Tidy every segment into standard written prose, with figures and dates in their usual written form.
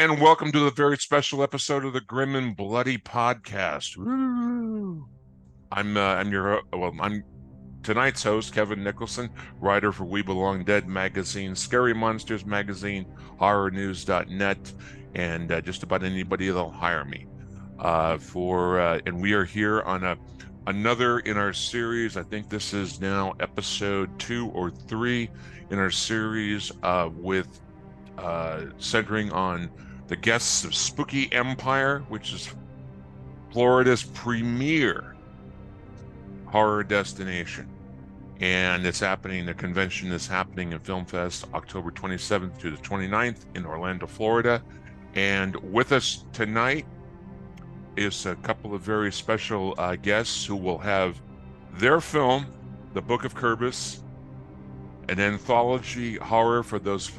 And welcome to the very special episode of the Grim and Bloody Podcast. Woo! I'm tonight's host, Kevin Nicholson, writer for We Belong Dead magazine, Scary Monsters magazine, horrornews.net, and just about anybody that'll hire me. And we are here on another in our series. I think this is now episode 2 or 3 in our series with centering on the guests of Spooky Empire, which is Florida's premier horror destination. And it's happening, the convention is happening in Film Fest October 27th to the 29th in Orlando, Florida. And with us tonight is a couple of very special guests who will have their film, The Book of Kurbis, an anthology horror for those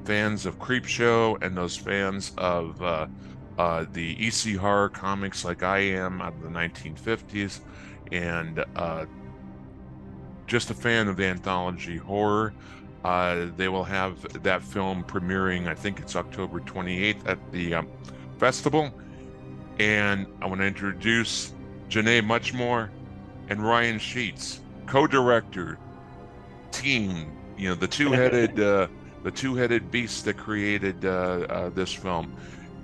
fans of Creepshow and those fans of the EC horror comics like I am out of the 1950s, and just a fan of the anthology horror. They will have that film premiering, I think it's October 28th at the festival. And I want to introduce Janae Muchmore and Ryan Sheets, co-director, team, the two-headed beast that created this film.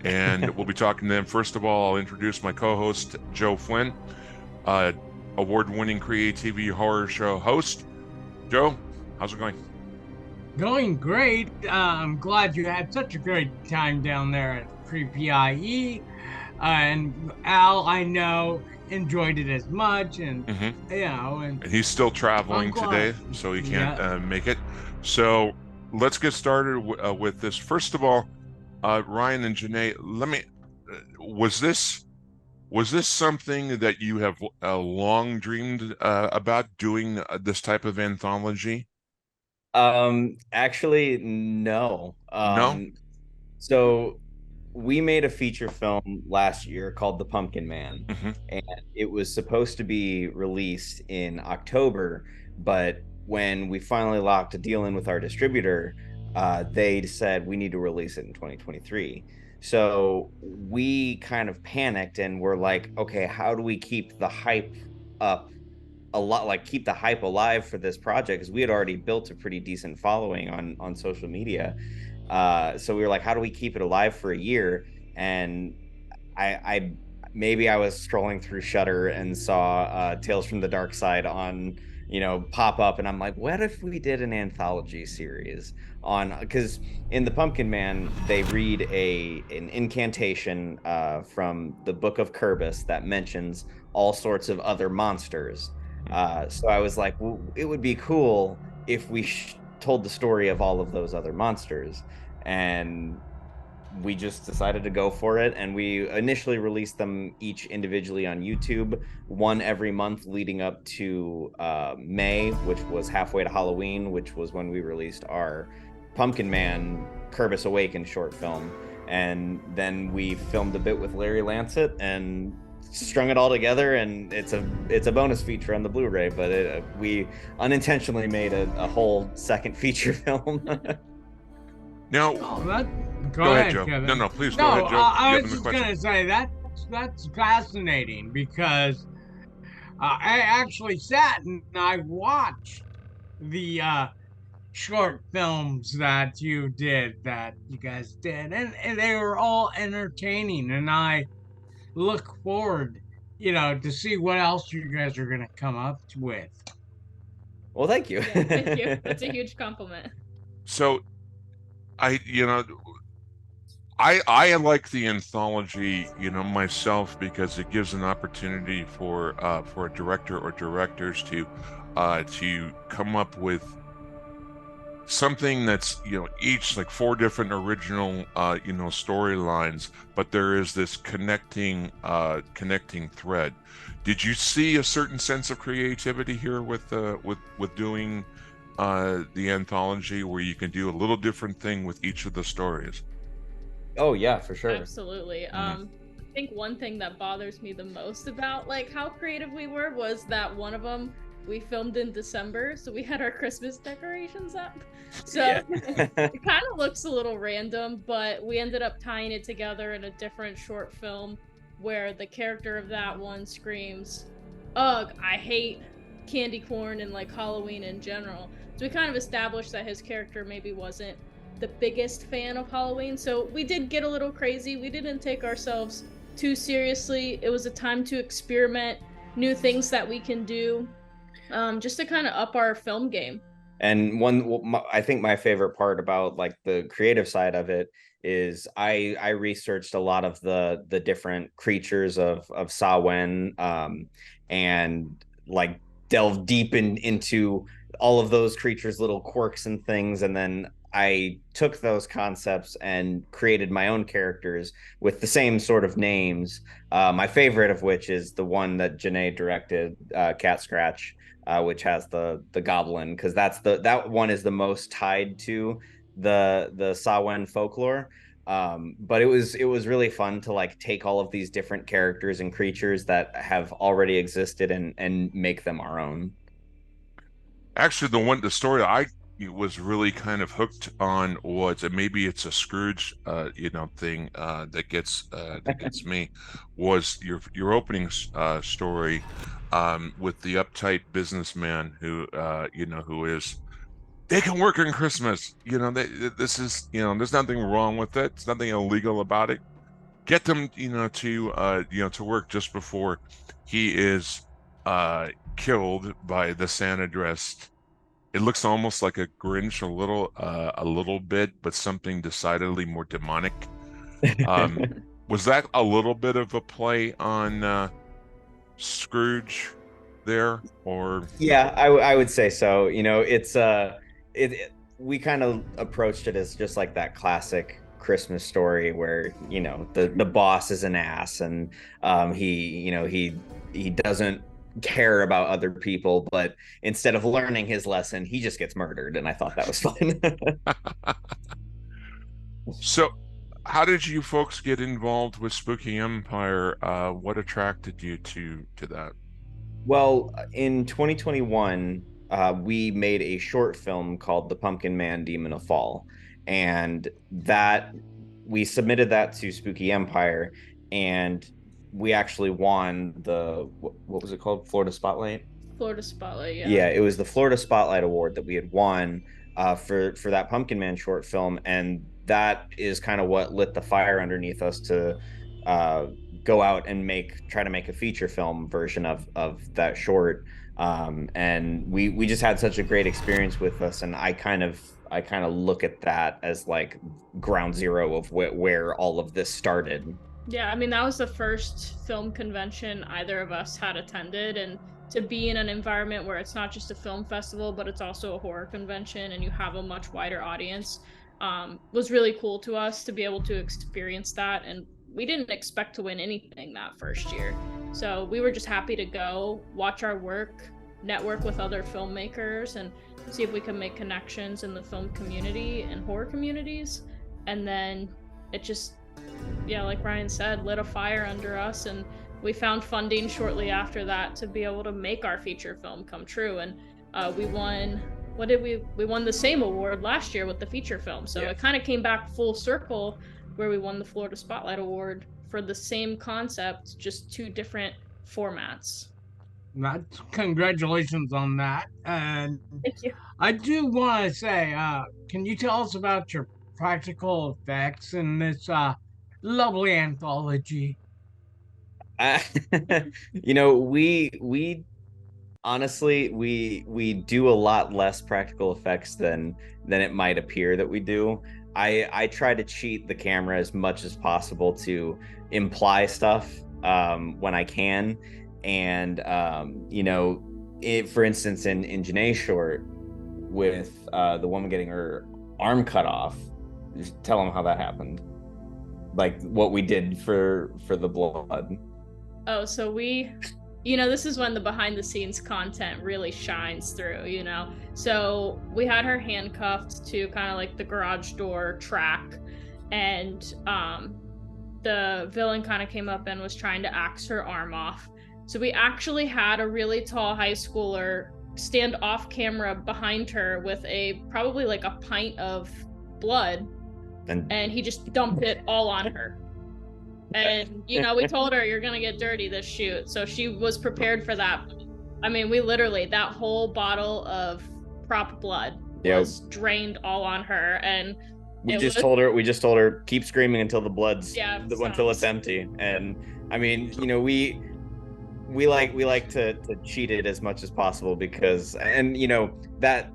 And we'll be talking to them. First of all, I'll introduce my co-host, Joe Flynn, award-winning creativity horror show host. Joe, how's it going? Going great. I'm glad you had such a great time down there at Creepy IE. And Al, I know, enjoyed it as much, and and he's still traveling today, so he can't make it. So let's get started with this. First of all, Ryan and Janae, was this something that you have long dreamed about doing, this type of anthology? Actually, no. No? So we made a feature film last year called The Pumpkin Man, and it was supposed to be released in October, but when we finally locked a deal in with our distributor, they said we need to release it in 2023. So we kind of panicked and were like, okay, how do we keep the hype up keep the hype alive for this project? Because we had already built a pretty decent following on social media. So we were like, how do we keep it alive for a year? And I maybe I was scrolling through Shudder and saw Tales from the Dark Side on, pop up, and I'm like, what if we did an anthology series on, because in The Pumpkin Man they read an incantation from the Book of Kurbis that mentions all sorts of other monsters. So I was like, well, it would be cool if we told the story of all of those other monsters. And we just decided to go for it, and we initially released them each individually on YouTube, one every month leading up to May, which was halfway to Halloween, which was when we released our Pumpkin Man Kurbis Awakened short film. And then we filmed a bit with Larry Lancet and strung it all together, and it's a bonus feature on the Blu-ray, but we unintentionally made a whole second feature film. Now, go ahead, Joe. Kevin. No, please go ahead, Joe. I was just gonna say that's fascinating, because I actually sat and I watched the short films that you guys did, and they were all entertaining, and I look forward, to see what else you guys are gonna come up with. Well, thank you. Yeah, thank you. That's a huge compliment. So I like the anthology, myself, because it gives an opportunity for a director or directors to come up with something that's, each like 4 different original storylines, but there is this connecting thread. Did you see a certain sense of creativity here with doing the anthology, where you can do a little different thing with each of the stories? Oh yeah, for sure. Absolutely. I think one thing that bothers me the most about how creative we were was that one of them we filmed in December, so we had our Christmas decorations up. So Yeah. it kind of looks a little random, but we ended up tying it together in a different short film where the character of that one screams, "Ugh, I hate candy corn and like Halloween in general." So we kind of established that his character maybe wasn't the biggest fan of Halloween. So we did get a little crazy. We didn't take ourselves too seriously. It was a time to experiment new things that we can do, just to kind of up our film game. And I think my favorite part about like the creative side of it is I researched a lot of the different creatures of Samhain, and like delved deep into all of those creatures' little quirks and things, and then I took those concepts and created my own characters with the same sort of names. My favorite of which is the one that Janae directed, Cat Scratch, which has the goblin, because that one is the most tied to the Samhain folklore. But it was really fun to like take all of these different characters and creatures that have already existed and make them our own. Actually, the story I was really kind of hooked on was, and maybe it's a Scrooge, thing that gets me, was your opening story, with the uptight businessman who is, they can work on Christmas. This is, there's nothing wrong with it. There's nothing illegal about it. Get them, to work just before he is killed by the Santa dressed. It looks almost like a Grinch, a little bit, but something decidedly more demonic. Was that a little bit of a play on Scrooge there, or? Yeah, I would say so. It's we kind of approached it as just like that classic Christmas story where the boss is an ass, and he doesn't care about other people, but instead of learning his lesson, he just gets murdered, and I thought that was fun. So, how did you folks get involved with Spooky Empire? What attracted you to that? Well, in 2021, we made a short film called The Pumpkin Man Demon of Fall, and that we submitted that to Spooky Empire, and we actually won what was it called? Florida Spotlight? Florida Spotlight, yeah. Yeah, it was the Florida Spotlight Award that we had won for that Pumpkin Man short film, and that is kind of what lit the fire underneath us to go out and try to make a feature film version of that short. And we just had such a great experience with us, and I kind of look at that as like ground zero of where all of this started. Yeah, I mean, that was the first film convention either of us had attended, and to be in an environment where it's not just a film festival, but it's also a horror convention and you have a much wider audience, was really cool to us to be able to experience that. And we didn't expect to win anything that first year. So we were just happy to go, watch our work, network with other filmmakers, and see if we could make connections in the film community and horror communities. And then it just, yeah, like Ryan said, lit a fire under us, and we found funding shortly after that to be able to make our feature film come true. And we won, we won the same award last year with the feature film. So It kind of came back full circle, where we won the Florida Spotlight Award for the same concept, just two different formats. Congratulations on that. And Thank you. I do want to say, can you tell us about your practical effects in this lovely anthology? We honestly we do a lot less practical effects than it might appear that we do. I try to cheat the camera as much as possible to imply stuff when I can, and for instance, in Janae's short with the woman getting her arm cut off, just tell them how that happened, like what we did for the blood. Oh, so this is when the behind the scenes content really shines through, So we had her handcuffed to kind of like the garage door track, and the villain kind of came up and was trying to axe her arm off. So we actually had a really tall high schooler stand off camera behind her with probably like a pint of blood, and he just dumped it all on her. And we told her, you're gonna get dirty this shoot, so she was prepared for that. I mean, we literally, that whole bottle of prop blood was drained all on her, and we just told her keep screaming until the blood's until it's empty. And I mean, we like to cheat it as much as possible, because, and that,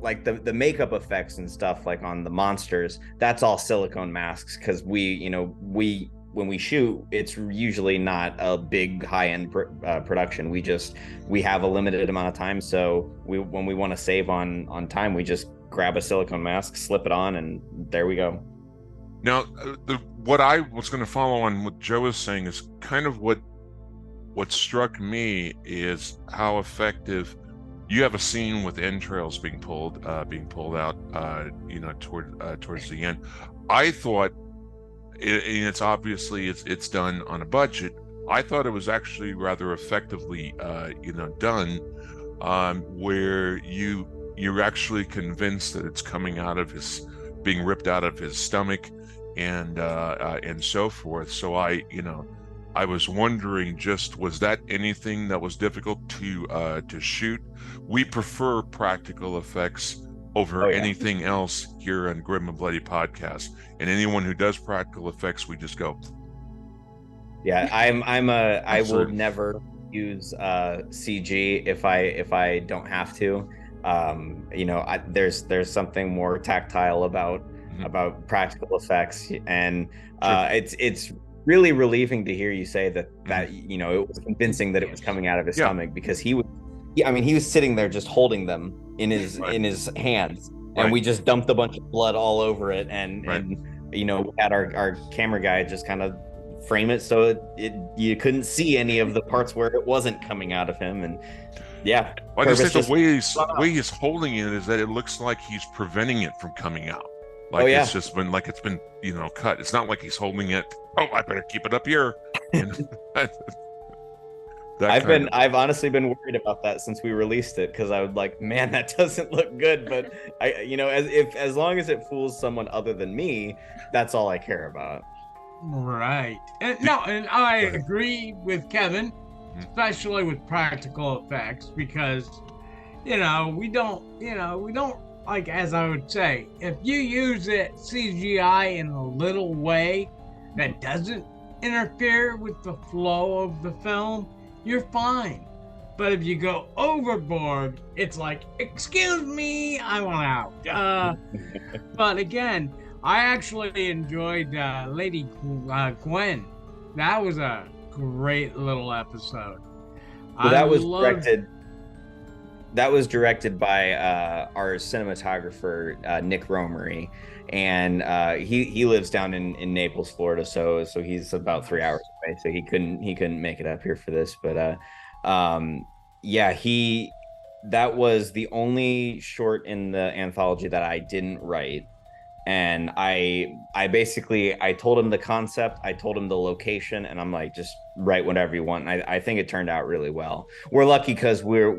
like the makeup effects and stuff, like on the monsters, that's all silicone masks, because when we shoot, it's usually not a big high-end production. We have a limited amount of time, so when we want to save on time, we just grab a silicone mask, slip it on, and there we go. Now, what I was going to follow on what Joe was saying is kind of what struck me is how effective. You have a scene with entrails being pulled out, towards the end. I thought, and it's obviously it's done on a budget. I thought it was actually rather effectively, done, where you're actually convinced that it's coming out of being ripped out of his stomach, and so forth. So I was wondering, was that anything that was difficult to shoot? We prefer practical effects over anything else here on Grim and Bloody Podcast. And anyone who does practical effects, we just go. Yeah, I will never use CG if I don't have to. There's something more tactile about practical effects, and it's really relieving to hear you say that it was convincing that it was coming out of his stomach, because he was sitting there just holding them in his hands, and we just dumped a bunch of blood all over it, and we had our camera guy just kind of frame it so you couldn't see any of the parts where it wasn't coming out of him. And I just think the way he's holding it is that it looks like he's preventing it from coming out. Like it's just been cut. It's not like he's holding it. Oh, I better keep it up here. I've honestly been worried about that since we released it, because I was like, man, that doesn't look good. But as long as it fools someone other than me, that's all I care about. Right. And I agree with Kevin, especially with practical effects, because we don't, like, as I would say, if you use it CGI in a little way that doesn't interfere with the flow of the film, you're fine. But if you go overboard, it's like, excuse me, I want out. But again, I actually enjoyed Lady Gwen. That was a great little episode. Well, that was directed by our cinematographer, Nick Romery, and he lives down in Naples, Florida, so he's about 3 hours away, so he couldn't make it up here for this. But that was the only short in the anthology that I didn't write. And I told him the concept, I told him the location, and I'm like, just write whatever you want. And I think it turned out really well. We're lucky because we're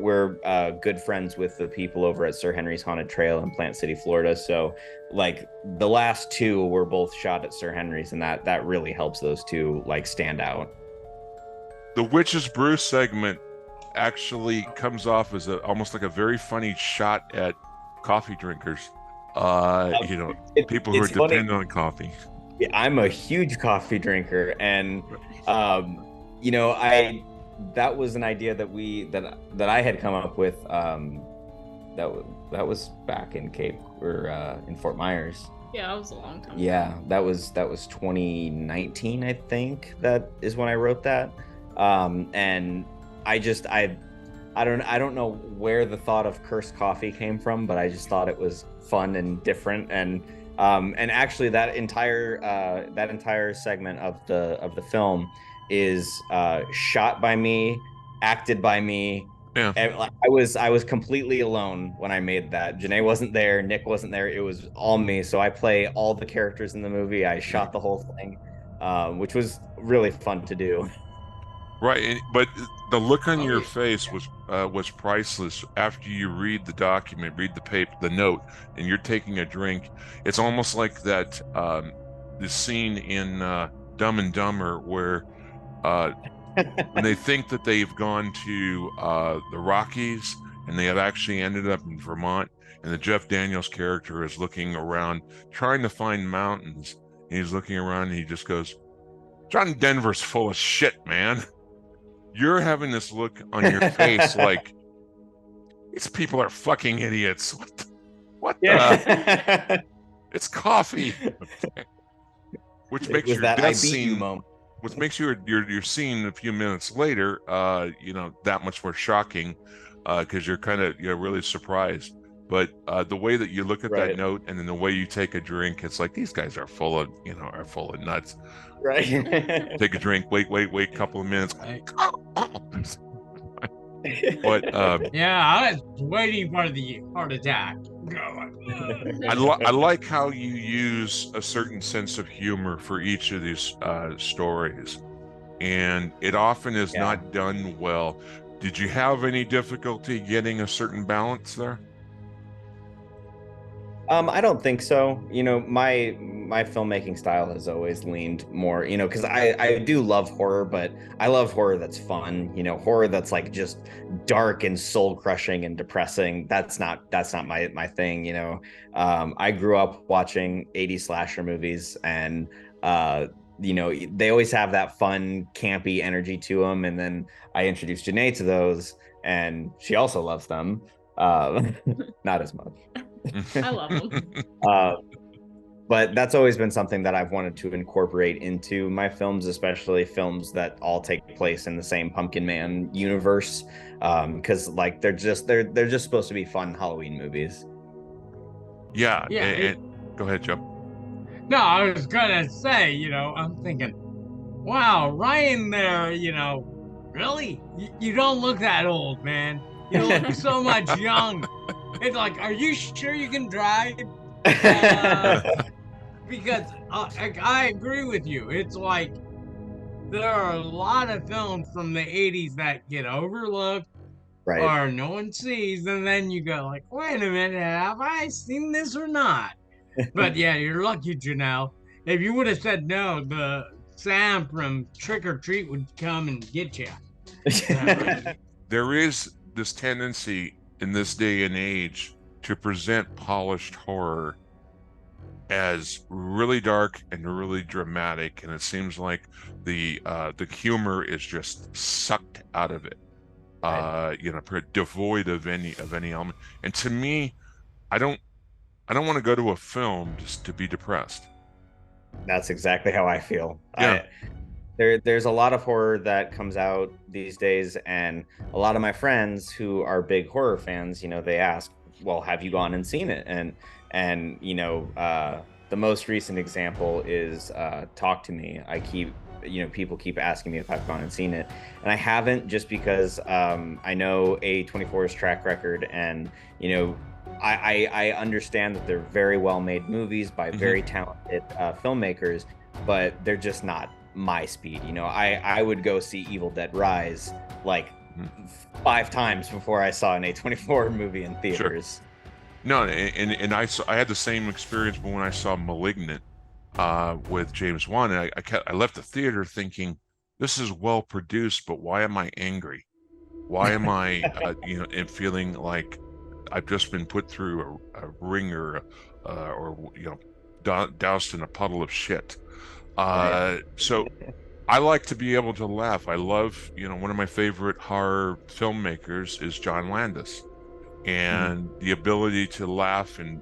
good friends with the people over at Sir Henry's Haunted Trail in Plant City, Florida. So like the last two were both shot at Sir Henry's, and that really helps those two like stand out. The Witch's Brew segment actually comes off as almost like a very funny shot at coffee drinkers. People who are dependent on coffee. Yeah, I'm a huge coffee drinker, and that was an idea that I had come up with. That was back in in Fort Myers. Yeah, that was a long time. Yeah, that was 2019, I think. That is when I wrote that, and I don't know where the thought of cursed coffee came from, but I just thought it was fun and different, and actually that entire segment of the film is shot by me, acted by me. Yeah. I was completely alone when I made that. Janae wasn't there, Nick wasn't there. It was all me. So I play all the characters in the movie. I shot the whole thing, which was really fun to do. Right, but the look on Oh, your yeah. face was priceless. After you read the document, read the paper, the note, and you're taking a drink. It's almost like that the scene in Dumb and Dumber where uh, when they think that they've gone to the Rockies and they have actually ended up in Vermont, and the Jeff Daniels character is looking around trying to find mountains. And he's looking around and he just goes, "John Denver's full of shit, man." You're having this look on your face like these people are fucking idiots. What the? Yeah. It's coffee. Okay. Which It makes was your that death I beat you scene, moment. which makes your scene a few minutes later, that much more shocking, because you're really surprised. But the way that you look at that Right. note and then the way you take a drink, it's like these guys are full of nuts. Right. Take a drink, wait, couple of minutes. Right. But Yeah, I was waiting for the heart attack. I like how you use a certain sense of humor for each of these stories, and it often is Yeah. not done well. Did you have any difficulty getting a certain balance there? I don't think so. My filmmaking style has always leaned more, because I do love horror, but I love horror that's fun, horror that's like just dark and soul crushing and depressing. That's not my thing, I grew up watching 80s slasher movies, and they always have that fun, campy energy to them. And then I introduced Janae to those, and she also loves them. Not as much. I love them. But that's always been something that I've wanted to incorporate into my films, especially films that all take place in the same Pumpkin Man universe, because like they're just supposed to be fun Halloween movies. Yeah, Yeah, and go ahead, Joe. No, I was gonna say, I'm thinking, wow, Ryan there, really? You don't look that old, man. You look so much young. It's like, are you sure you can drive? Because I agree with you. It's like there are a lot of films from the 80s that get overlooked Right. or no one sees, and then you go like, wait a minute, have I seen this or not? But yeah, you're lucky, Janelle. If you would have said no, the Sam from Trick or Treat would come and get you. There is this tendency in this day and age to present polished horror as really dark and really dramatic, and it seems like the humor is just sucked out of it, devoid of any element. And to me, I don't want to go to a film just to be depressed. That's exactly how I feel. Yeah. There's a lot of horror that comes out these days, and a lot of my friends who are big horror fans, they ask, well, have you gone and seen it? And the most recent example is Talk to Me. People keep asking me if I've gone and seen it, and I haven't, just because I know A24's track record, and I understand that they're very well made movies by very talented filmmakers, but they're just not my speed. I would go see Evil Dead Rise like 5 times before I saw an A24 movie in theaters. Sure. No, and I had the same experience when I saw Malignant with James Wan, and I left the theater thinking, this is well produced, but why am I angry? Why am I and feeling like I've just been put through a ringer, or doused in a puddle of shit. So I like to be able to laugh. I love, one of my favorite horror filmmakers is John Landis, and the ability to laugh and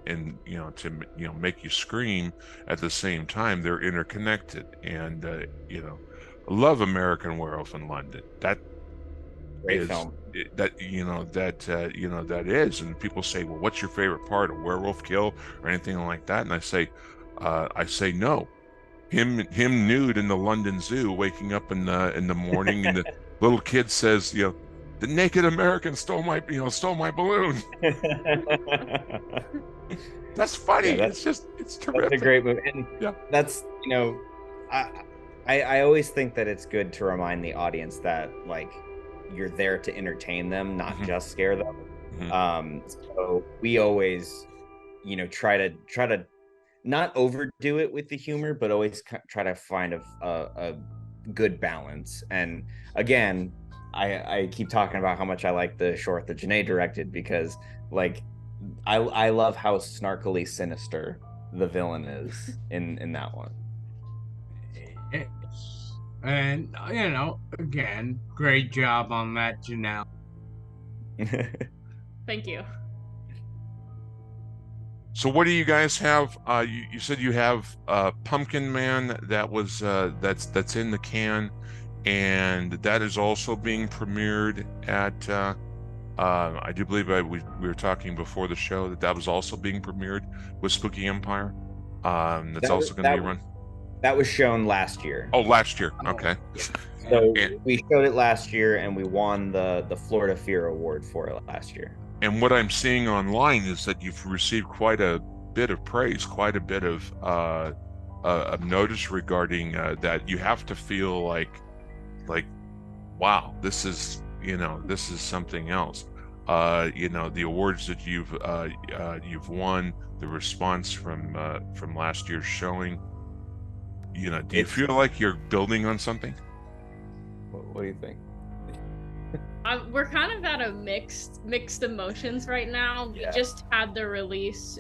make you scream at the same time. They're interconnected, and I love American Werewolf in London. That Great film. That is, and people say, well, what's your favorite part, a werewolf kill or anything like that? And I say no. Him nude in the London Zoo, waking up in the morning, and the little kid says, the naked American stole my balloon. That's funny. Yeah, It's terrific. That's a great movie, and yeah, that's I always think that it's good to remind the audience that like you're there to entertain them, not just scare them. So we always, try to not overdo it with the humor, but always try to find a good balance. And again, I keep talking about how much I like the short that Janae directed, because like I love how snarkily sinister the villain is in that one. And again, great job on that, Janelle. Thank you. So what do you guys have? You said you have Pumpkin Man that was that's in the can, and that is also being premiered at. I do believe we were talking before the show that was also being premiered with Spooky Empire. That's also going to be run. That was shown last year. Oh, last year. Okay. So we showed it last year, and we won the Florida Fear Award for it last year. And what I'm seeing online is that you've received quite a bit of praise, quite a bit of notice regarding that. You have to feel like, wow, this is something else. The awards that you've won, the response from last year's showing. Do you feel like you're building on something? What do you think? We're kind of at a mixed emotions right now. Yeah. We just had the release,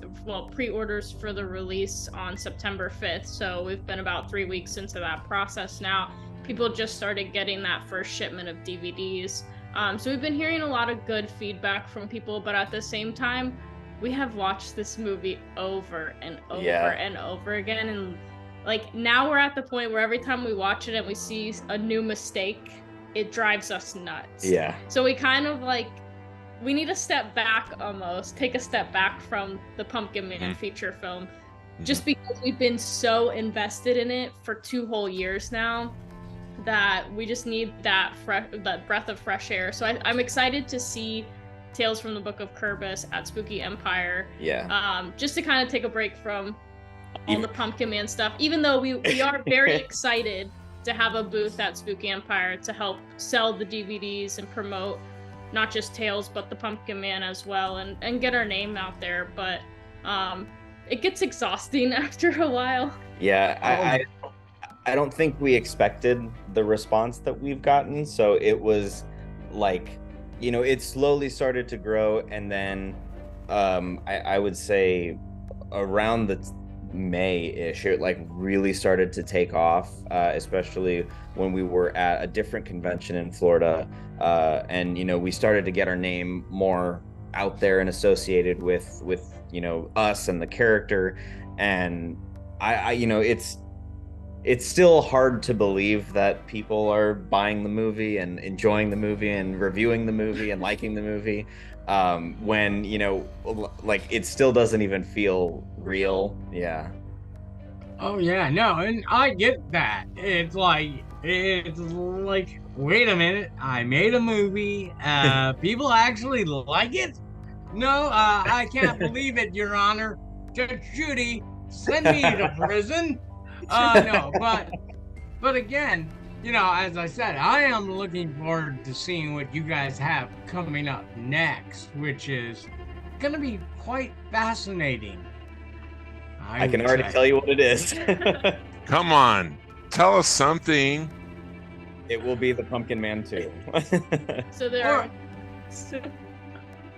pre-orders for the release on September 5th. So we've been about 3 weeks into that process now. People just started getting that first shipment of DVDs. So we've been hearing a lot of good feedback from people, but at the same time, we have watched this movie over and over and over again. And like now we're at the point where every time we watch it and we see a new mistake, it drives us nuts. Yeah. So we kind of we need to step back almost, take a step back from the Pumpkin Man feature film, just because we've been so invested in it for 2 whole years now that we just need that breath of fresh air. So I'm excited to see Tales from the Book of Kurbis at Spooky Empire. Yeah. Just to kind of take a break from all the Pumpkin Man stuff, even though we are very excited to have a booth at Spooky Empire to help sell the DVDs and promote not just Tales but the Pumpkin Man as well, and get our name out there. But it gets exhausting after a while. Yeah, I don't think we expected the response that we've gotten, so it was like, it slowly started to grow, and then I would say around the May-ish, it really started to take off, especially when we were at a different convention in Florida, and we started to get our name more out there and associated with us and the character. And it's still hard to believe that people are buying the movie and enjoying the movie and reviewing the movie and liking the movie, when it still doesn't even feel real. Yeah. Oh yeah, no, and I get that. It's like wait a minute, I made a movie, people actually like it? No, I can't believe it, Your Honor. Judge Judy, send me to prison. No, but again, as I said, I am looking forward to seeing what you guys have coming up next, which is going to be quite fascinating. I can already tell you what it is. Come on, tell us something. It will be the Pumpkin Man 2. So there are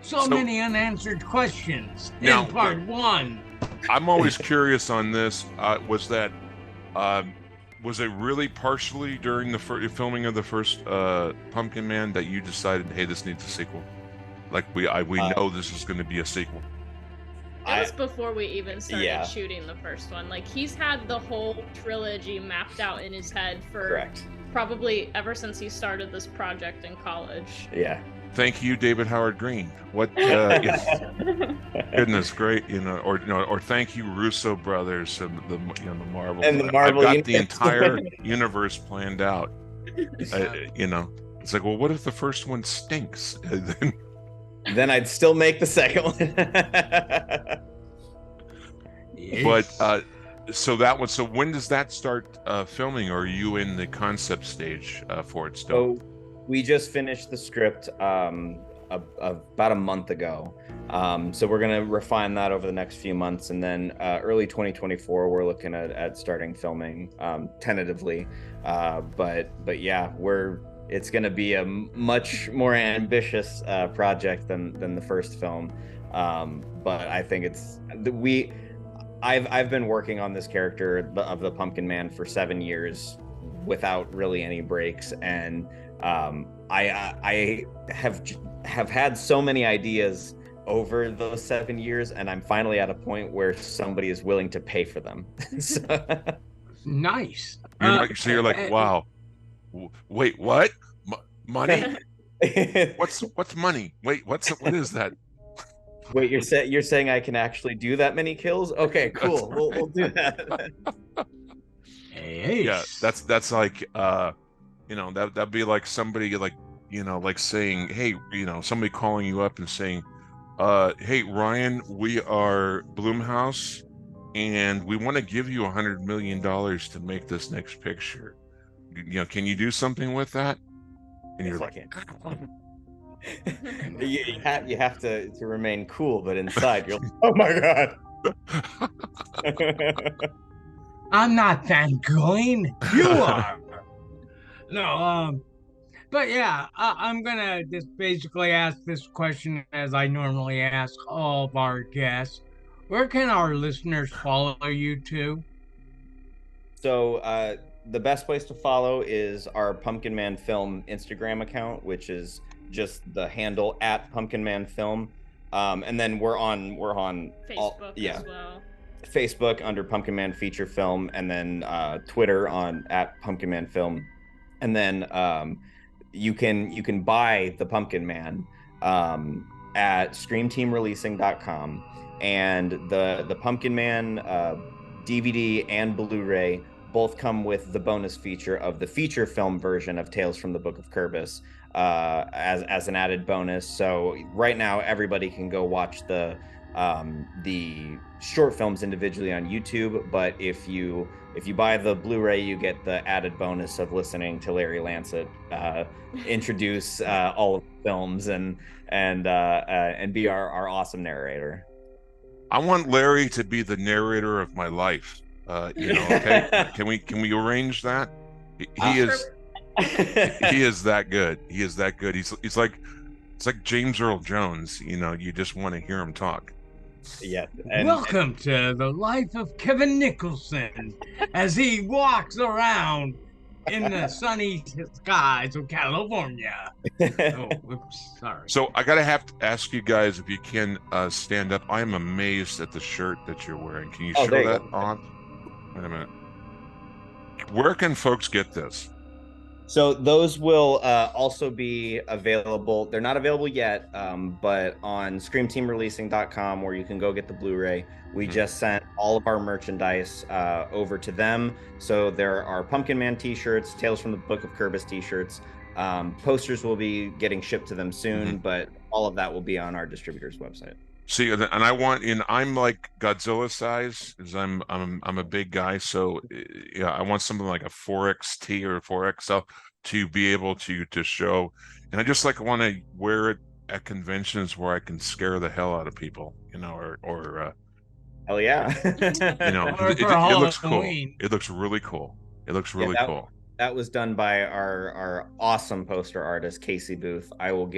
so many unanswered questions in part 1. I'm always curious on this. Was it really partially during the filming of the first Pumpkin Man that you decided, hey, this needs a sequel? We know this is going to be a sequel. It was before we even started shooting the first one. He's had the whole trilogy mapped out in his head for probably ever since he started this project in college. Yeah. Thank you, David Howard Green. What? Goodness, great. Or thank you, Russo brothers, and the Marvel. And the Marvel. I've got the entire universe planned out. It's like, well, what if the first one stinks? Then I'd still make the second one. But So that one. So when does that start filming? Or are you in the concept stage for it still? So we just finished the script about a month ago. So we're gonna refine that over the next few months, and then early 2024 we're looking at starting filming tentatively. But yeah, it's gonna be a much more ambitious project than the first film. But I think I've been working on this character of the Pumpkin Man for 7 years without really any breaks, and I have had so many ideas over those 7 years, and I'm finally at a point where somebody is willing to pay for them. So, Nice. So you're like, wow. Wait, what? Money? What's money? Wait, what is that? wait, you're saying I can actually do that many kills? Okay, cool. We'll do that. Hey. Yeah, that's like that'd be like somebody like like saying, hey, somebody calling you up and saying, hey Ryan, we are Blumhouse and we want to give you $100 million to make this next picture. Can you do something with that? And you're like, you have to remain cool, but inside you're like, oh my god. I'm not fangirling. You are. No, but yeah, I'm gonna just basically ask this question as I normally ask all of our guests. Where can our listeners follow you to? So the best place to follow is our Pumpkin Man Film Instagram account, which is just the handle at Pumpkin Man Film. And then we're on Facebook as well. Facebook under Pumpkin Man Feature Film, and then Twitter at Pumpkin Man Film. And then you can buy the Pumpkin Man at screamteamreleasing.com, and the Pumpkin Man DVD and Blu-ray both come with the bonus feature of the feature film version of Tales from the Book of Kurbis as an added bonus. So right now everybody can go watch the short films individually on YouTube, but if you buy the Blu-ray, you get the added bonus of listening to Larry Lancet introduce all of the films and be our awesome narrator. I want Larry to be the narrator of my life. Okay? Can we arrange that? He is that good. He is that good. It's like James Earl Jones. You just want to hear him talk. Yeah. Welcome to the life of Kevin Nicholson as he walks around in the sunny skies of California. Oh, oops, sorry. So I have to ask you guys if you can stand up. I'm amazed at the shirt that you're wearing. Can you show that on? Wait a minute. Where can folks get this? So those will also be available. They're not available yet, but on screamteamreleasing.com, where you can go get the Blu-ray. We just sent all of our merchandise over to them. So there are Pumpkin Man t-shirts, Tales from the Book of Kurbis t-shirts. Posters will be getting shipped to them soon, but all of that will be on our distributor's website. See, and I'm like Godzilla size, because I'm a big guy, so yeah, I want something like a 4XT or 4XL to be able to show, and I just want to wear it at conventions where I can scare the hell out of people, or hell yeah, it looks cool. It looks really cool. It looks really cool. That was done by our awesome poster artist, Casey Booth. I will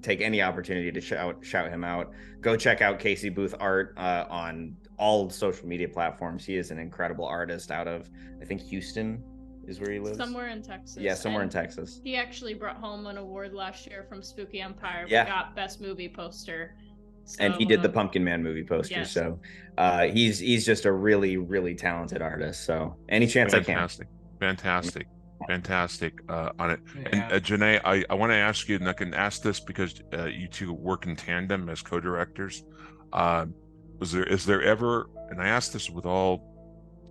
take any opportunity to shout him out. Go check out Casey Booth art on all social media platforms. He is an incredible artist out of, I think, Houston is where he lives. Somewhere in Texas. Yeah, somewhere in Texas. He actually brought home an award last year from Spooky Empire. We got Best Movie Poster. So, and he did the Pumpkin Man movie poster. Yes. So he's just a really, really talented artist. So any chance I can. Fantastic on it. Yeah. And Janae, I want to ask you, and I can ask this because you two work in tandem as co-directors. Is there ever, and I ask this with all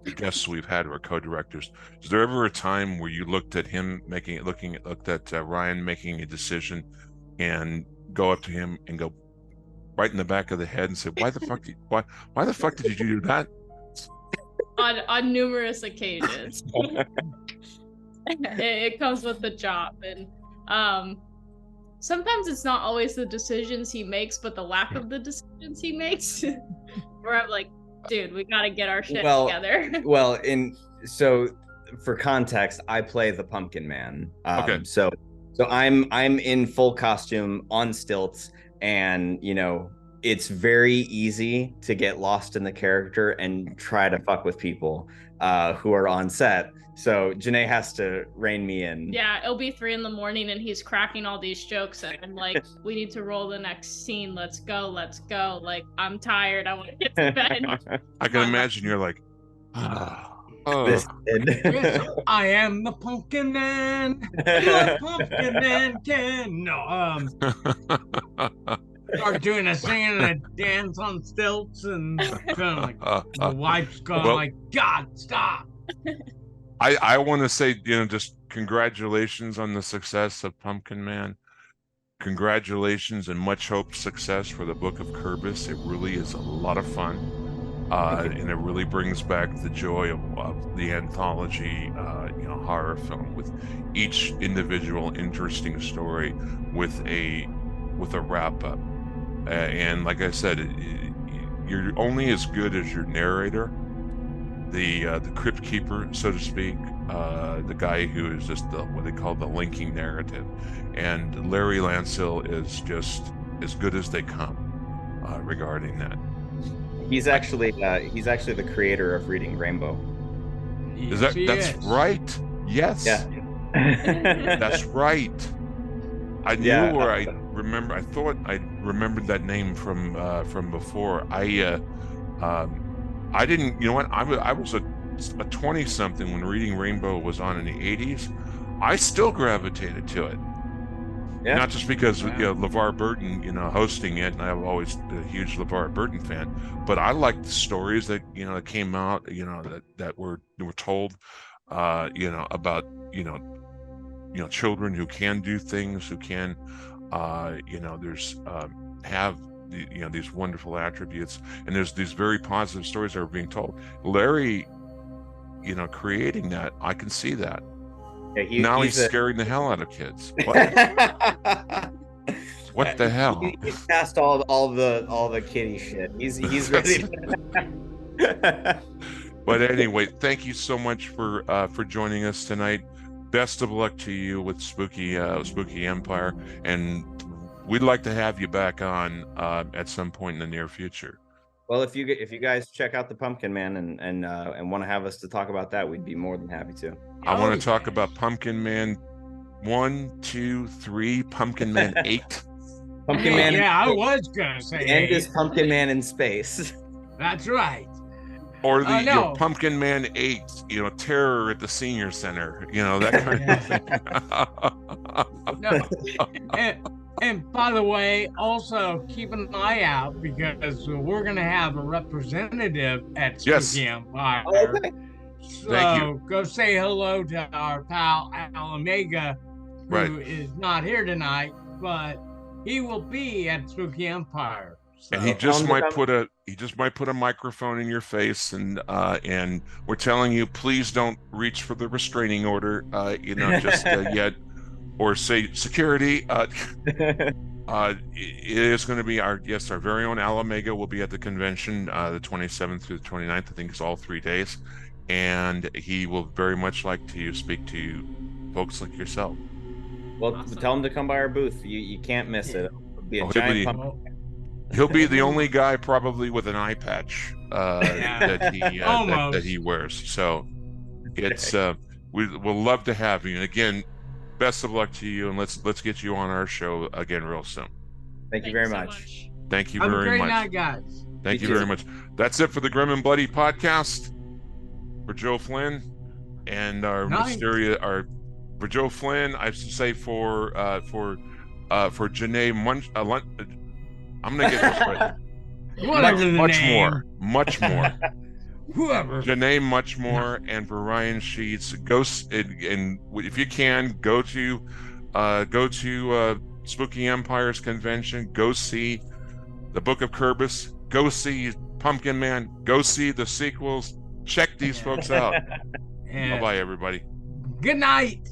the guests we've had who are co-directors, is there ever a time where you looked at him looked at Ryan making a decision and go up to him and go right in the back of the head and say, why the fuck did you do that? on numerous occasions. It comes with the job, and sometimes it's not always the decisions he makes, but the lack of the decisions he makes. Where I'm like, dude, we gotta get our shit together. So for context, I play the Pumpkin Man. Okay. So I'm in full costume on stilts, and it's very easy to get lost in the character and try to fuck with people who are on set. So Janae has to rein me in. Yeah, it'll be 3 a.m. and he's cracking all these jokes, and I'm like, we need to roll the next scene. Let's go. Like, I'm tired. I want to get to bed. I can imagine you're like, This Yes, I am the Pumpkin Man. The Pumpkin Man can start doing a singing and a dance on stilts, and kind of like the wife's going like, God, stop. I want to say, just congratulations on the success of Pumpkin Man. Congratulations and much hope success for the Book of Kurbis. It really is a lot of fun. And it really brings back the joy of the anthology, horror film, with each individual interesting story with a wrap up. And like I said, you're only as good as your narrator, the crypt keeper, so to speak, the guy who is just what they call the linking narrative. And Larry Lansell is just as good as they come regarding that. He's actually the creator of Reading Rainbow. That's right? Yes. Yeah. That's right. I knew I remember. I thought I remembered that name from before. I didn't. You know what? I was a 20-something when Reading Rainbow was on in the 80s. I still gravitated to it. Yeah. Not just because LeVar Burton, hosting it, and I'm always a huge LeVar Burton fan, but I liked the stories that that came out, that were told, about children who can do things, who can, there's have these wonderful attributes, and there's these very positive stories that are being told. Larry, creating that, I can see that. Yeah, now he's scaring the hell out of kids. What the hell? He's past all the kiddie shit. He's ready. But anyway, thank you so much for joining us tonight. Best of luck to you with Spooky Empire, and we'd like to have you back on at some point in the near future. Well, if you guys check out the Pumpkin Man and want to have us to talk about that, we'd be more than happy to. I want to talk about Pumpkin Man 1, 2, 3, Pumpkin Man 8. Pumpkin Man. Yeah, I was gonna say. And is Pumpkin Man in space. That's right. Or the Pumpkin Man 8, terror at the senior center, that kind of thing. And by the way, also keep an eye out, because we're going to have a representative at Spooky Empire. Oh, okay. So thank you. Go say hello to our pal Al Omega, who is not here tonight, but he will be at Spooky Empire. So, and he just might put a microphone in your face, and we're telling you, please don't reach for the restraining order, just yet. Or say security. It is going to be our very own Al Omega will be at the convention the 27th through the 29th. I think it's all 3 days, and he will very much like to speak to folks like yourself. Well, awesome. Tell him to come by our booth. You can't miss it. It'll be a giant pumpkin. He'll be the only guy probably with an eye patch that he wears. So it's we'll love to have you. And again, best of luck to you, and let's get you on our show again real soon. Thank you very much. Thank you very much. Have a great night, guys. Thank you very much. That's it for the Grim and Bloody podcast. For Joe Flynn and our for Joe Flynn, I should say for Janae I'm gonna get this right. Much more. Whoever. Janae Muchmore, and for Ryan Sheets, go and if you can go to Spooky Empire's convention. Go see the Book of Kurbis. Go see Pumpkin Man. Go see the sequels. Check these folks out. And Bye-bye, everybody. good night.